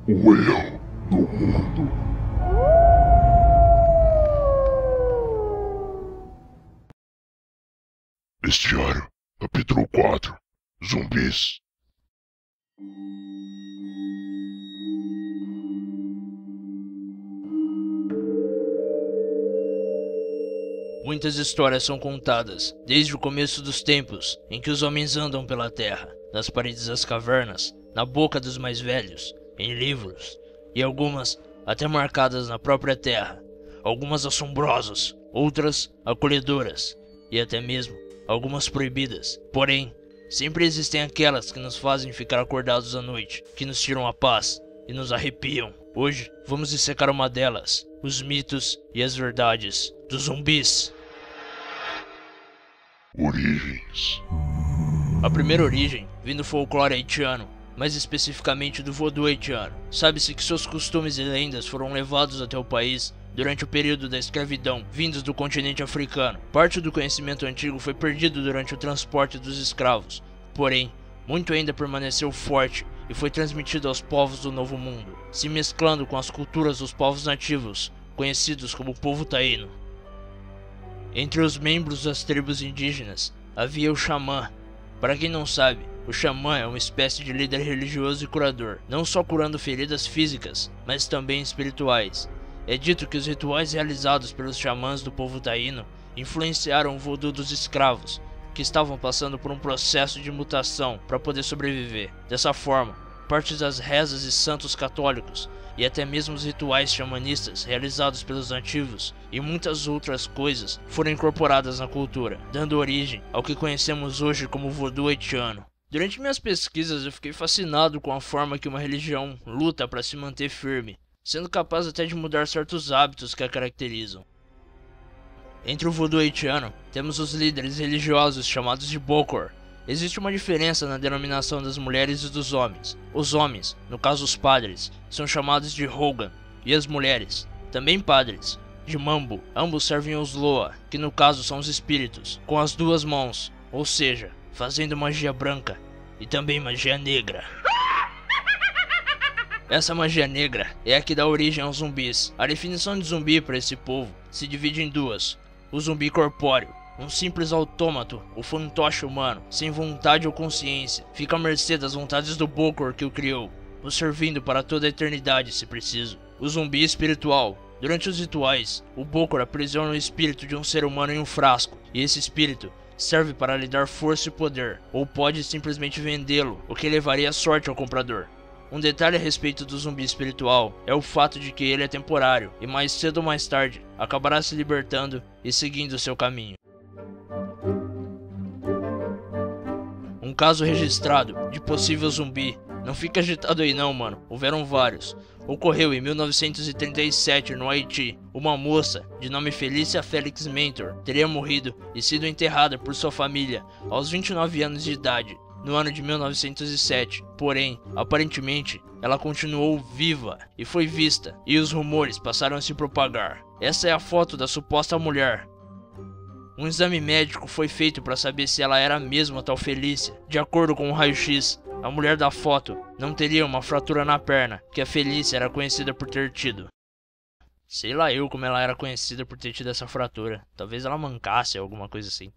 o erro do mundo. Bestiário, capítulo 4. Zumbis. Muitas histórias são contadas, desde o começo dos tempos, em que os homens andam pela terra, nas paredes das cavernas, na boca dos mais velhos, em livros, e algumas até marcadas na própria terra, algumas assombrosas, outras acolhedoras, e até mesmo algumas proibidas. Porém, sempre existem aquelas que nos fazem ficar acordados à noite, que nos tiram a paz e nos arrepiam. Hoje, vamos dissecar uma delas, os mitos e as verdades dos zumbis. Origens. A primeira origem vem do folclore haitiano, mais especificamente do voodoo haitiano. Sabe-se que seus costumes e lendas foram levados até o país durante o período da escravidão, vindos do continente africano. Parte do conhecimento antigo foi perdido durante o transporte dos escravos, porém, muito ainda permaneceu forte e foi transmitido aos povos do Novo Mundo, se mesclando com as culturas dos povos nativos, conhecidos como povo taíno. Entre os membros das tribos indígenas havia o xamã. Para quem não sabe, o xamã é uma espécie de líder religioso e curador, não só curando feridas físicas, mas também espirituais. É dito que os rituais realizados pelos xamãs do povo taíno influenciaram o voodoo dos escravos, que estavam passando por um processo de mutação para poder sobreviver. Dessa forma, parte das rezas e santos católicos, e até mesmo os rituais xamanistas realizados pelos nativos e muitas outras coisas foram incorporadas na cultura, dando origem ao que conhecemos hoje como voodoo haitiano. Durante minhas pesquisas eu fiquei fascinado com a forma que uma religião luta para se manter firme, sendo capaz até de mudar certos hábitos que a caracterizam. Entre o voodoo haitiano, temos os líderes religiosos chamados de Bokor. Existe uma diferença na denominação das mulheres e dos homens. Os homens, no caso os padres, são chamados de Hogan, e as mulheres, também padres, de Mambo. Ambos servem aos Loa, que no caso são os espíritos, com as duas mãos, ou seja, fazendo magia branca e também magia negra. Essa magia negra é a que dá origem aos zumbis. A definição de zumbi para esse povo se divide em duas: o zumbi corpóreo, um simples autômato, o fantoche humano, sem vontade ou consciência, fica à mercê das vontades do Bokor que o criou, o servindo para toda a eternidade se preciso. O zumbi espiritual. Durante os rituais, o Bokor aprisiona o espírito de um ser humano em um frasco, e esse espírito serve para lhe dar força e poder, ou pode simplesmente vendê-lo, o que levaria sorte ao comprador. Um detalhe a respeito do zumbi espiritual é o fato de que ele é temporário, e mais cedo ou mais tarde, acabará se libertando e seguindo seu caminho. Um caso registrado de possível zumbi. Não fica agitado aí não, mano. Houveram vários. Ocorreu em 1937 no Haiti. Uma moça, de nome Felícia Félix Mentor, teria morrido e sido enterrada por sua família aos 29 anos de idade, no ano de 1907. Porém, aparentemente, ela continuou viva e foi vista, e os rumores passaram a se propagar. Essa é a foto da suposta mulher. Um exame médico foi feito para saber se ela era mesmo a tal Felícia. De acordo com o raio-x, a mulher da foto não teria uma fratura na perna, que a Felícia era conhecida por ter tido. Sei lá eu como ela era conhecida por ter tido essa fratura. Talvez ela mancasse, alguma coisa assim.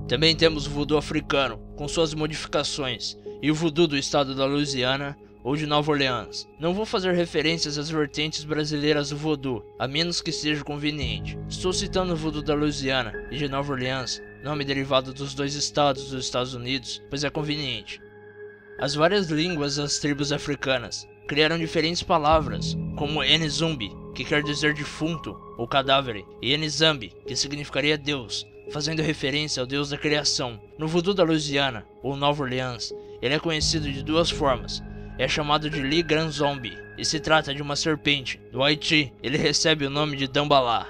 Também temos o voodoo africano, com suas modificações, e o voodoo do estado da Louisiana ou de Nova Orleans. Não vou fazer referências às vertentes brasileiras do voodoo, a menos que seja conveniente. Estou citando o voodoo da Louisiana e de Nova Orleans, nome derivado dos dois estados dos Estados Unidos, pois é conveniente. As várias línguas das tribos africanas criaram diferentes palavras, como Nzumbi, que quer dizer defunto ou cadáver, e Nzambi, que significaria Deus, fazendo referência ao Deus da criação. No voodoo da Louisiana ou Nova Orleans, ele é conhecido de duas formas. É chamado de Li Grand Zombie e se trata de uma serpente. No Haiti, ele recebe o nome de Dambalá.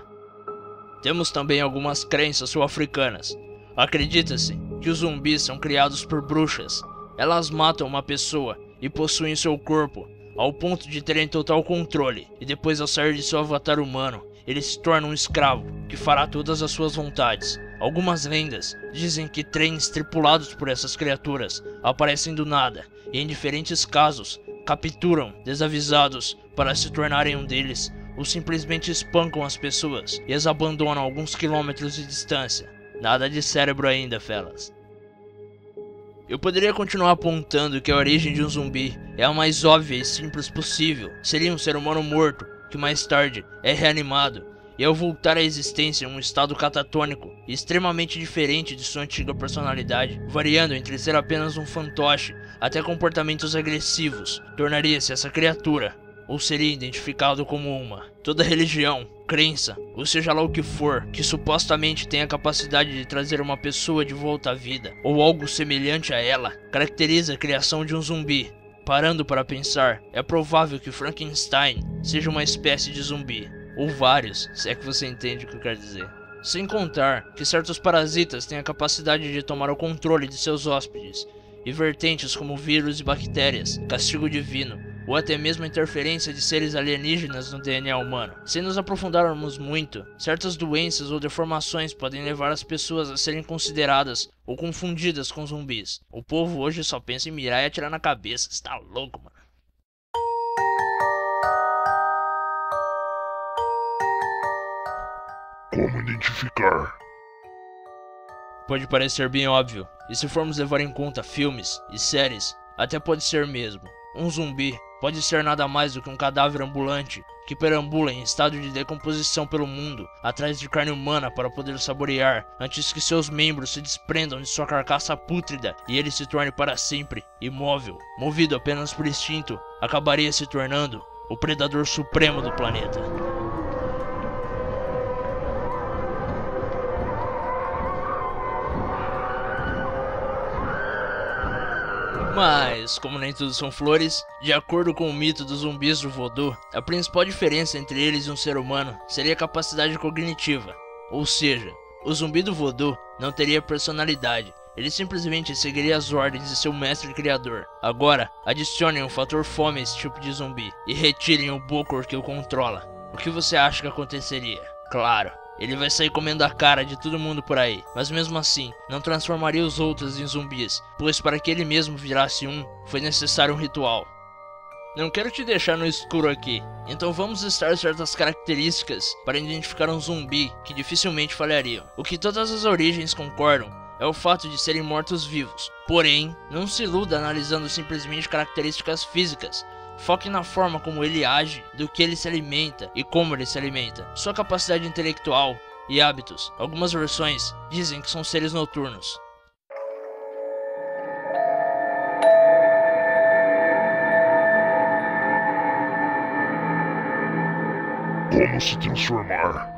Temos também algumas crenças sul-africanas. Acredita-se que os zumbis são criados por bruxas. Elas matam uma pessoa e possuem seu corpo, ao ponto de terem total controle, e depois ao sair de seu avatar humano, ele se torna um escravo, que fará todas as suas vontades. Algumas lendas dizem que trens tripulados por essas criaturas aparecem do nada, e em diferentes casos, capturam desavisados para se tornarem um deles, ou simplesmente espancam as pessoas e as abandonam a alguns quilômetros de distância. Nada de cérebro ainda, felas. Eu poderia continuar apontando que a origem de um zumbi é a mais óbvia e simples possível. Seria um ser humano morto, que mais tarde é reanimado, e ao voltar à existência em um estado catatônico e extremamente diferente de sua antiga personalidade, variando entre ser apenas um fantoche até comportamentos agressivos, tornaria-se essa criatura, ou seria identificado como uma. Toda religião, crença, ou seja lá o que for, que supostamente tem a capacidade de trazer uma pessoa de volta à vida, ou algo semelhante a ela, caracteriza a criação de um zumbi. Parando para pensar, é provável que Frankenstein seja uma espécie de zumbi, ou vários, se é que você entende o que eu quero dizer. Sem contar que certos parasitas têm a capacidade de tomar o controle de seus hóspedes, e vertentes como vírus e bactérias, castigo divino, ou até mesmo a interferência de seres alienígenas no DNA humano. Se nos aprofundarmos muito, certas doenças ou deformações podem levar as pessoas a serem consideradas ou confundidas com zumbis. O povo hoje só pensa em mirar e atirar na cabeça, você tá louco, mano. Como identificar? Pode parecer bem óbvio, e se formos levar em conta filmes e séries, até pode ser mesmo. Um zumbi pode ser nada mais do que um cadáver ambulante que perambula em estado de decomposição pelo mundo, atrás de carne humana para poder saborear, antes que seus membros se desprendam de sua carcaça pútrida e ele se torne para sempre imóvel. Movido apenas por instinto, acabaria se tornando o predador supremo do planeta. Mas, como nem tudo são flores, de acordo com o mito dos zumbis do voodoo, a principal diferença entre eles e um ser humano seria a capacidade cognitiva. Ou seja, o zumbi do voodoo não teria personalidade, ele simplesmente seguiria as ordens de seu mestre criador. Agora, adicionem o fator fome a esse tipo de zumbi e retirem o Bokor que o controla. O que você acha que aconteceria? Claro, ele vai sair comendo a cara de todo mundo por aí, mas mesmo assim, não transformaria os outros em zumbis, pois para que ele mesmo virasse um, foi necessário um ritual. Não quero te deixar no escuro aqui, então vamos listar certas características para identificar um zumbi que dificilmente falhariam. O que todas as origens concordam é o fato de serem mortos-vivos, porém, não se iluda analisando simplesmente características físicas. Foque na forma como ele age, do que ele se alimenta e como ele se alimenta, sua capacidade intelectual e hábitos. Algumas versões dizem que são seres noturnos. Como se transformar?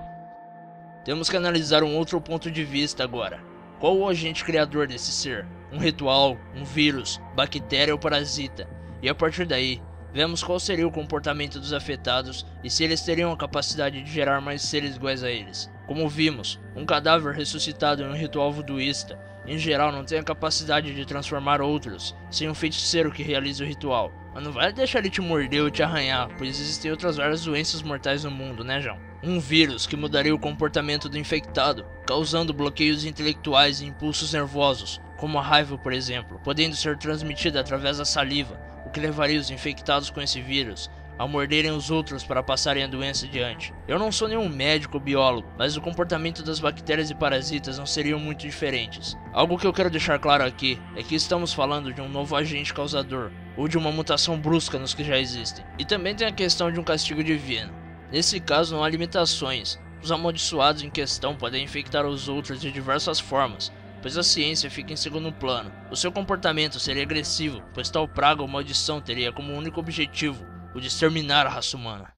Temos que analisar um outro ponto de vista agora. Qual o agente criador desse ser? Um ritual, um vírus, bactéria ou parasita? E a partir daí, vemos qual seria o comportamento dos afetados e se eles teriam a capacidade de gerar mais seres iguais a eles. Como vimos, um cadáver ressuscitado em um ritual voodooísta, em geral não tem a capacidade de transformar outros, sem um feiticeiro que realize o ritual. Mas não vai deixar ele te morder ou te arranhar, pois existem outras várias doenças mortais no mundo, né, João? Um vírus que mudaria o comportamento do infectado, causando bloqueios intelectuais e impulsos nervosos, como a raiva, por exemplo, podendo ser transmitida através da saliva, o que levaria os infectados com esse vírus a morderem os outros para passarem a doença adiante. Eu não sou nenhum médico ou biólogo, mas o comportamento das bactérias e parasitas não seriam muito diferentes. Algo que eu quero deixar claro aqui é que estamos falando de um novo agente causador, ou de uma mutação brusca nos que já existem. E também tem a questão de um castigo divino. Nesse caso não há limitações, os amaldiçoados em questão podem infectar os outros de diversas formas, pois a ciência fica em segundo plano. O seu comportamento seria agressivo, pois tal praga ou maldição teria como único objetivo o de exterminar a raça humana.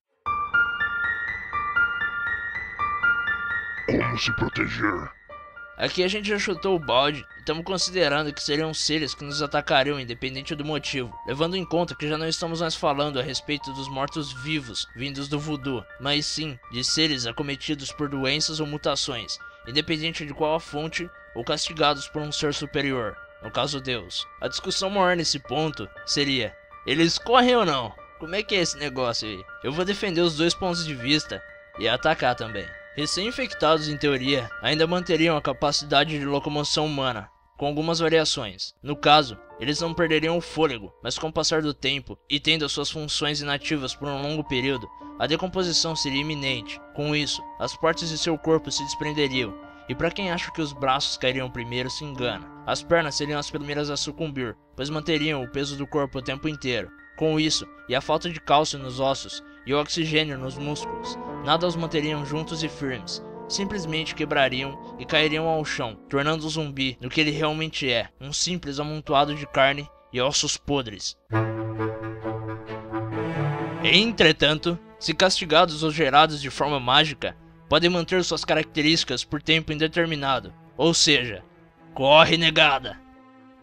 Como se proteger? Aqui a gente já chutou o balde e estamos considerando que seriam seres que nos atacariam independente do motivo, levando em conta que já não estamos mais falando a respeito dos mortos-vivos vindos do voodoo, mas sim de seres acometidos por doenças ou mutações, independente de qual a fonte ou castigados por um ser superior, no caso Deus. A discussão maior nesse ponto seria: eles correm ou não? Como é que é esse negócio aí? Eu vou defender os dois pontos de vista e atacar também. Recém-infectados, em teoria, ainda manteriam a capacidade de locomoção humana, com algumas variações. No caso, eles não perderiam o fôlego, mas com o passar do tempo e tendo as suas funções inativas por um longo período, a decomposição seria iminente. Com isso, as partes de seu corpo se desprenderiam, e para quem acha que os braços cairiam primeiro se engana. As pernas seriam as primeiras a sucumbir, pois manteriam o peso do corpo o tempo inteiro. Com isso, e a falta de cálcio nos ossos e o oxigênio nos músculos, nada os manteriam juntos e firmes. Simplesmente quebrariam e cairiam ao chão, tornando o zumbi no que ele realmente é, um simples amontoado de carne e ossos podres. Entretanto, se castigados ou gerados de forma mágica, podem manter suas características por tempo indeterminado, ou seja, corre negada!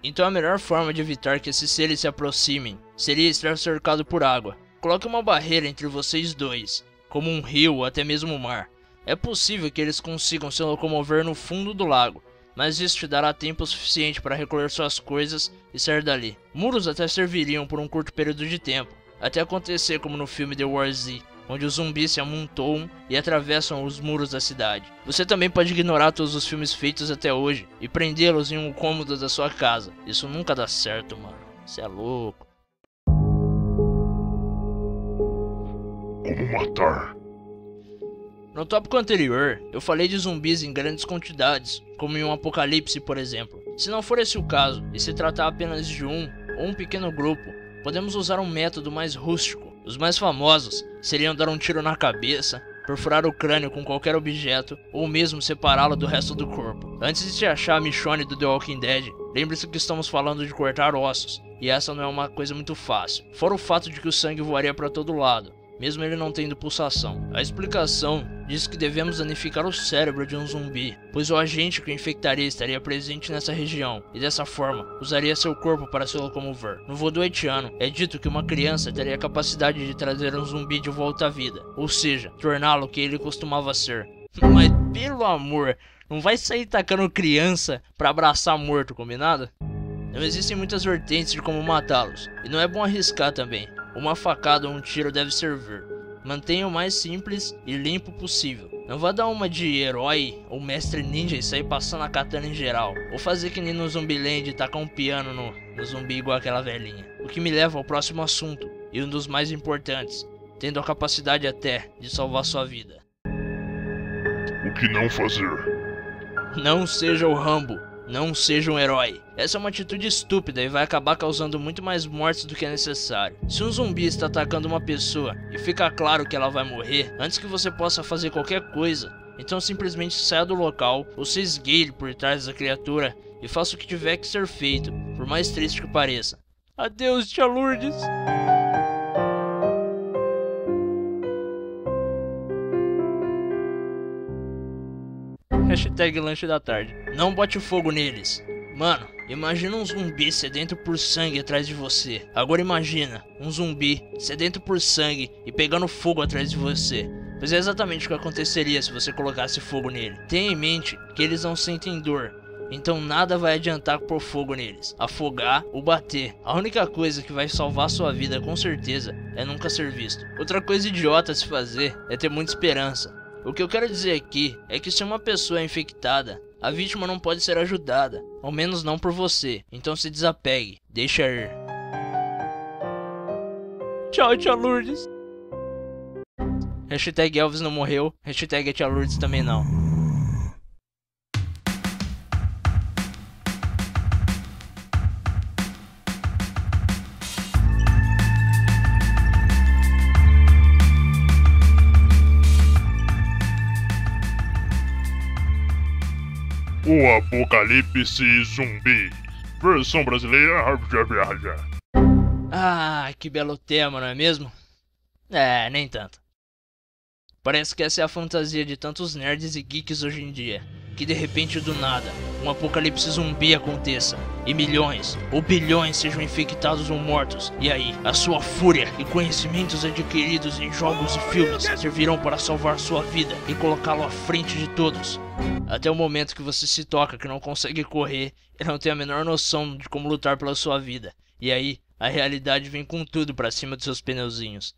Então a melhor forma de evitar que esses seres se aproximem seria estar cercado por água. Coloque uma barreira entre vocês dois, como um rio ou até mesmo o mar. É possível que eles consigam se locomover no fundo do lago, mas isso te dará tempo suficiente para recolher suas coisas e sair dali. Muros até serviriam por um curto período de tempo, até acontecer como no filme The War Z, onde os zumbis se amontoam e atravessam os muros da cidade. Você também pode ignorar todos os filmes feitos até hoje e prendê-los em um cômodo da sua casa. Isso nunca dá certo, mano. Você é louco. Como matar? No tópico anterior, eu falei de zumbis em grandes quantidades, como em um apocalipse, por exemplo. Se não for esse o caso, e se tratar apenas de um ou um pequeno grupo, podemos usar um método mais rústico. Os mais famosos seriam dar um tiro na cabeça, perfurar o crânio com qualquer objeto, ou mesmo separá-lo do resto do corpo. Antes de se achar a Michonne do The Walking Dead, lembre-se que estamos falando de cortar ossos, e essa não é uma coisa muito fácil. Fora o fato de que o sangue voaria para todo lado, mesmo ele não tendo pulsação. A explicação diz que devemos danificar o cérebro de um zumbi, pois o agente que o infectaria estaria presente nessa região, e dessa forma, usaria seu corpo para se locomover. No voodoo haitiano, é dito que uma criança teria a capacidade de trazer um zumbi de volta à vida, ou seja, torná-lo o que ele costumava ser. Mas pelo amor, não vai sair tacando criança pra abraçar morto, combinado? Não existem muitas vertentes de como matá-los, e não é bom arriscar também. Uma facada ou um tiro deve servir. Mantenha o mais simples e limpo possível. Não vá dar uma de herói ou mestre ninja e sair passando a katana em geral. Ou fazer que nem no Zumbiland e tacar um piano no zumbi igual aquela velhinha. O que me leva ao próximo assunto, e um dos mais importantes, tendo a capacidade até de salvar sua vida. O que não fazer? Não seja o Rambo. Não seja um herói. Essa é uma atitude estúpida e vai acabar causando muito mais mortes do que é necessário. Se um zumbi está atacando uma pessoa e fica claro que ela vai morrer antes que você possa fazer qualquer coisa, então simplesmente saia do local ou se esgueire por trás da criatura e faça o que tiver que ser feito, por mais triste que pareça. Adeus, tia Lourdes! Hashtag lanche da tarde. Não bote fogo neles. Mano, imagina um zumbi sedento por sangue atrás de você. Agora imagina um zumbi sedento por sangue e pegando fogo atrás de você. Pois é exatamente o que aconteceria se você colocasse fogo nele. Tenha em mente que eles não sentem dor, então nada vai adiantar pôr fogo neles, afogar ou bater. A única coisa que vai salvar sua vida com certeza é nunca ser visto. Outra coisa idiota a se fazer é ter muita esperança. O que eu quero dizer aqui é que se uma pessoa é infectada, a vítima não pode ser ajudada, ao menos não por você, então se desapegue, deixa ir. Tchau, tia Lourdes. Hashtag Elvis não morreu, hashtag a tia Lourdes também não. O Apocalipse Zumbi. Versão brasileira. Ah, que belo tema, não é mesmo? É, nem tanto. Parece que essa é a fantasia de tantos nerds e geeks hoje em dia. Que de repente do nada, um apocalipse zumbi aconteça, e milhões ou bilhões sejam infectados ou mortos, e aí, a sua fúria e conhecimentos adquiridos em jogos e filmes servirão para salvar sua vida e colocá-lo à frente de todos. Até o momento que você se toca que não consegue correr e não tem a menor noção de como lutar pela sua vida, e aí, a realidade vem com tudo pra cima dos seus pneuzinhos.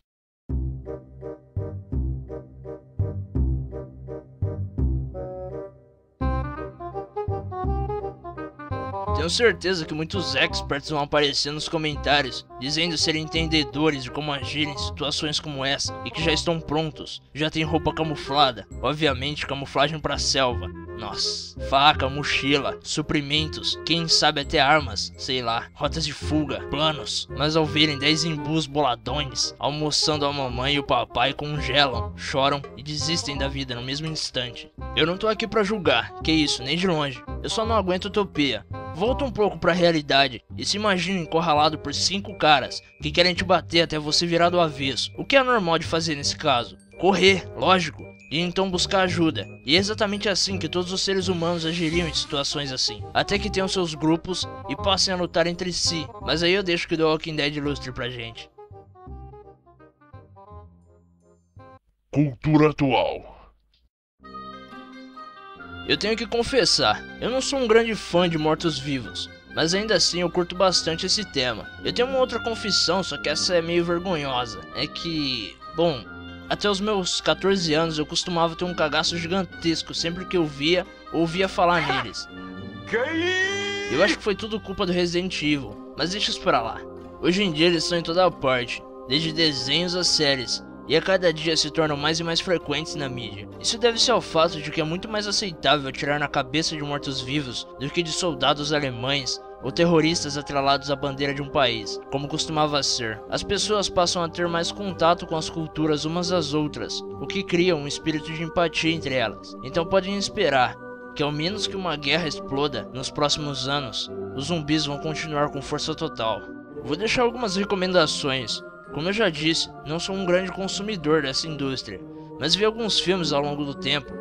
Tenho certeza que muitos experts vão aparecer nos comentários, dizendo serem entendedores de como agir em situações como essa e que já estão prontos. Já tem roupa camuflada, obviamente camuflagem pra selva. Nossa, faca, mochila, suprimentos, quem sabe até armas, sei lá, rotas de fuga, planos. Mas ao verem 10 imbus boladões, almoçando a mamãe e o papai congelam, choram e desistem da vida no mesmo instante. Eu não tô aqui pra julgar, que isso, nem de longe. Eu só não aguento utopia. Volta um pouco pra realidade e se imagina encurralado por 5 caras que querem te bater até você virar do avesso. O que é normal de fazer nesse caso? Correr, lógico. E então buscar ajuda. E é exatamente assim que todos os seres humanos agiriam em situações assim. Até que tenham seus grupos e passem a lutar entre si. Mas aí eu deixo que The Walking Dead ilustre pra gente. Cultura atual. Eu tenho que confessar, eu não sou um grande fã de mortos-vivos. Mas ainda assim eu curto bastante esse tema. Eu tenho uma outra confissão, só que essa é meio vergonhosa. É que, bom, até os meus 14 anos eu costumava ter um cagaço gigantesco sempre que eu via ou ouvia falar neles. Eu acho que foi tudo culpa do Resident Evil, mas deixa isso pra lá. Hoje em dia eles estão em toda parte, desde desenhos a séries, e a cada dia se tornam mais e mais frequentes na mídia. Isso deve-se ao fato de que é muito mais aceitável atirar na cabeça de mortos-vivos do que de soldados alemães ou terroristas atrelados à bandeira de um país, como costumava ser. As pessoas passam a ter mais contato com as culturas umas às outras, o que cria um espírito de empatia entre elas. Então podem esperar que ao menos que uma guerra exploda nos próximos anos, os zumbis vão continuar com força total. Vou deixar algumas recomendações. Como eu já disse, não sou um grande consumidor dessa indústria, mas vi alguns filmes ao longo do tempo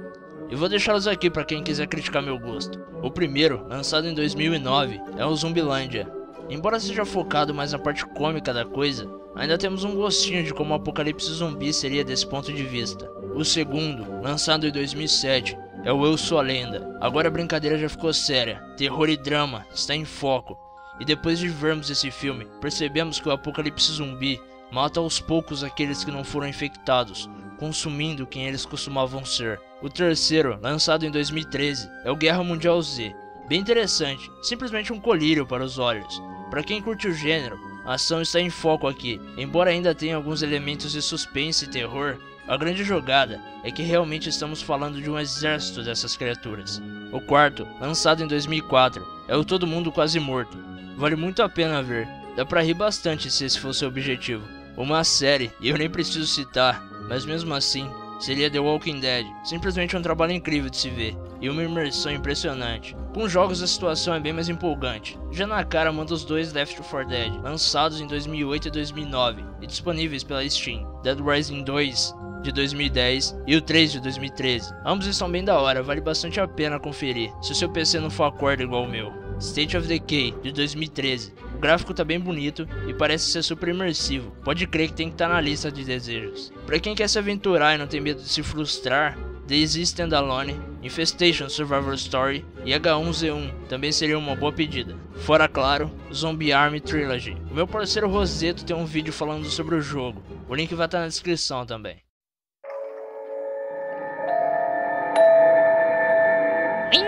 e vou deixá-los aqui para quem quiser criticar meu gosto. O primeiro, lançado em 2009, é o Zumbilândia. Embora seja focado mais na parte cômica da coisa, ainda temos um gostinho de como o apocalipse zumbi seria desse ponto de vista. O segundo, lançado em 2007, é o Eu Sou a Lenda. Agora a brincadeira já ficou séria, terror e drama está em foco, e depois de vermos esse filme, percebemos que o apocalipse zumbi mata aos poucos aqueles que não foram infectados, consumindo quem eles costumavam ser. O terceiro, lançado em 2013, é o Guerra Mundial Z. Bem interessante, simplesmente um colírio para os olhos. Para quem curte o gênero, a ação está em foco aqui. Embora ainda tenha alguns elementos de suspense e terror, a grande jogada é que realmente estamos falando de um exército dessas criaturas. O quarto, lançado em 2004, é o Todo Mundo Quase Morto. Vale muito a pena ver, dá pra rir bastante se esse for o seu objetivo. Uma série, e eu nem preciso citar, mas mesmo assim, seria The Walking Dead. Simplesmente um trabalho incrível de se ver, e uma imersão impressionante. Com jogos a situação é bem mais empolgante. Já na cara manda os dois Left 4 Dead, lançados em 2008 e 2009, e disponíveis pela Steam. Dead Rising 2, de 2010, e o 3 de 2013. Ambos estão bem da hora, vale bastante a pena conferir, se o seu PC não for acorda igual o meu. State of Decay, de 2013. O gráfico tá bem bonito e parece ser super imersivo. Pode crer que tem que estar na lista de desejos. Pra quem quer se aventurar e não tem medo de se frustrar, DayZ Standalone, Infestation Survivor Story e H1Z1 também seria uma boa pedida. Fora, claro, Zombie Army Trilogy. O meu parceiro Roseto tem um vídeo falando sobre o jogo. O link vai estar na descrição também.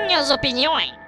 Minhas opiniões.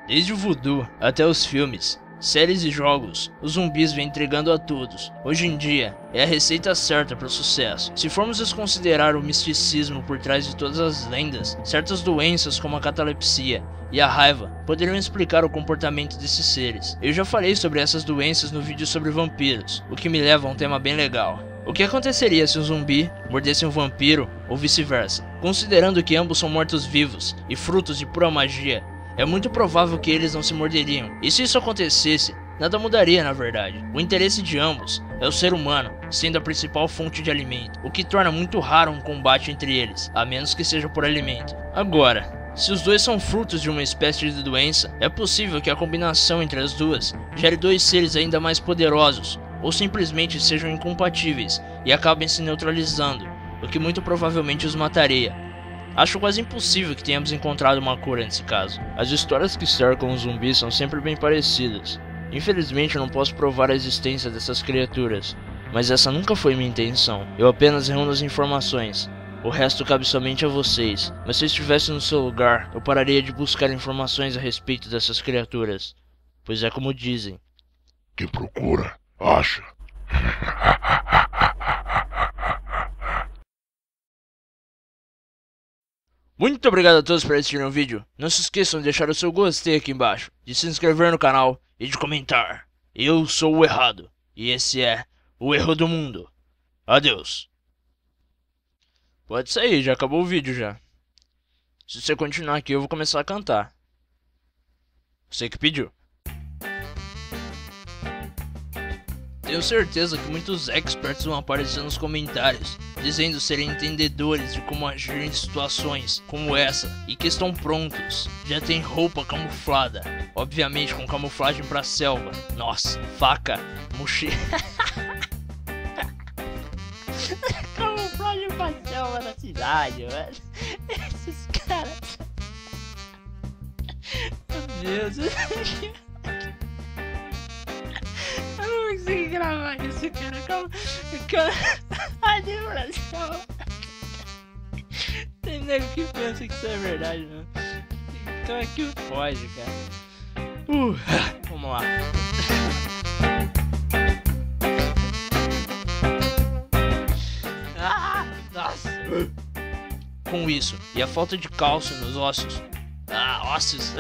Desde o voodoo até os filmes, séries e jogos, os zumbis vêm entregando a todos. Hoje em dia, é a receita certa para o sucesso. Se formos desconsiderar o misticismo por trás de todas as lendas, certas doenças como a catalepsia e a raiva poderiam explicar o comportamento desses seres. Eu já falei sobre essas doenças no vídeo sobre vampiros, o que me leva a um tema bem legal. O que aconteceria se um zumbi mordesse um vampiro ou vice-versa? Considerando que ambos são mortos-vivos e frutos de pura magia, é muito provável que eles não se morderiam. E se isso acontecesse, nada mudaria na verdade. O interesse de ambos é o ser humano, sendo a principal fonte de alimento, o que torna muito raro um combate entre eles, a menos que seja por alimento. Agora, se os dois são frutos de uma espécie de doença, é possível que a combinação entre as duas gere dois seres ainda mais poderosos, ou simplesmente sejam incompatíveis e acabem se neutralizando, o que muito provavelmente os mataria. Acho quase impossível que tenhamos encontrado uma cura nesse caso. As histórias que cercam os zumbis são sempre bem parecidas. Infelizmente eu não posso provar a existência dessas criaturas, mas essa nunca foi minha intenção. Eu apenas reúno as informações. O resto cabe somente a vocês. Mas se eu estivesse no seu lugar, eu pararia de buscar informações a respeito dessas criaturas. Pois é como dizem. Quem procura, acha. Muito obrigado a todos por assistirem o vídeo. Não se esqueçam de deixar o seu gostei aqui embaixo, de se inscrever no canal e de comentar. Eu sou o errado e esse é o erro do mundo. Adeus. Pode sair, já acabou o vídeo já. Se você continuar aqui eu vou começar a cantar. Você que pediu. Tenho certeza que muitos experts vão aparecer nos comentários, dizendo serem entendedores de como agir em situações como essa e que estão prontos. Já tem roupa camuflada, obviamente com camuflagem pra selva. Nossa, faca, mochila. Camuflagem pra selva na cidade, mano. Esses caras. Meu Deus. Eu não consegui gravar isso, cara. Cadê o Brasil? Tem nego que pensa que isso é verdade, né? Então é que pode, cara. Vamos lá. Nossa. Com isso, e a falta de cálcio nos ossos. Ossos.